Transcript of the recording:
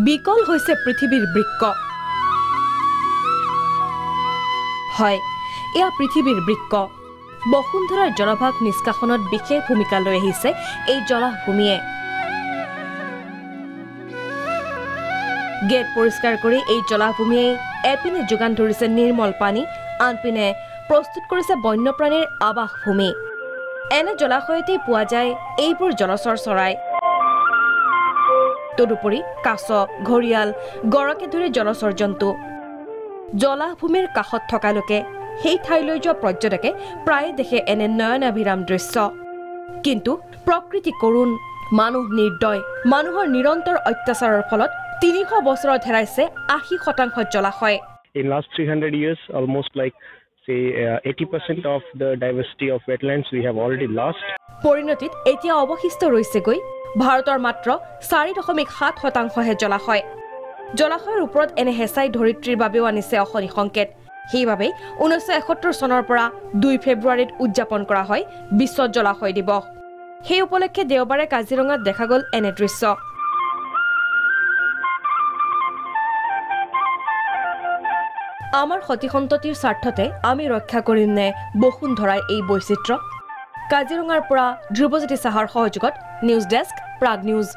বিকল হৈছে পৃথিৱীৰ বৃক্ক হয় এয়া পৃথিৱীৰ বৃক্ক বসুন্ধৰাৰ জলভাগ নিষ্কাশনত বিশেষ ভূমিকা লৈ আহিছে এই জলাভূমিয়ে গেট পৰিষ্কাৰ কৰি এই জলাভূমিয়ে এপিনে যোগান ধৰিছে নিৰ্মল পানী আনপিনে প্ৰস্তুত কৰিছে বন্যপ্ৰাণীৰ আৱাস ভূমি এনে জলাশয়তে পোৱা যায় এইবোৰ জলচৰ চৰাই তদুপৰি কাছ ঘৰিয়াল গড়কে ধৰি জলচৰ জন্তু জলাভূমিৰ কাষত থকা লোকে সেই ঠাইলৈ যোৱা পৰ্যটকে প্ৰায়ে দেখে এনে নয়নাভিৰাম দৃশ্য কিন্তু প্ৰকৃতি কৰুণ মানুহ নিৰ্দয় মানুহৰ নিৰন্তৰ অত্যাচাৰৰ ফলত 300 বছৰত হেৰাইছে 80% জলাশয় In last 300 years almost like say 80% of the diversity of wetlands we have already lost পৰিণতিত এতিয়া অৱশিষ্ট ৰৈছে গৈ ভাৰতৰ মাত্ৰ 4.7% হে জলাশয় জলাশয়ৰ ওপৰত এনে হেঁচাই ধৰিত্ৰীৰ বাবেও আনিছে অশনি সংকেত সেইবাবে 1971 চনৰ পৰা 2 ফেব্ৰুৱাৰীত উদযাপন কৰা হয় বিশ্ব জলাশয় দিৱস সেই উপলক্ষে দেওবাৰে কাজিৰঙাত দেখা গ'ল এনে দৃশ্য আমাৰ সতিসন্ততিৰ স্বাৰ্থতে আমি ৰক্ষা কৰিম নে বসুন্ধৰাৰ এই বৈচিত্ৰ্য কাজিৰঙাৰ পৰা ধ্ৰুৱজ্যোতি সাহাৰ সহযোগত নিউজ ডেস্ক প্ৰাগ নিউজ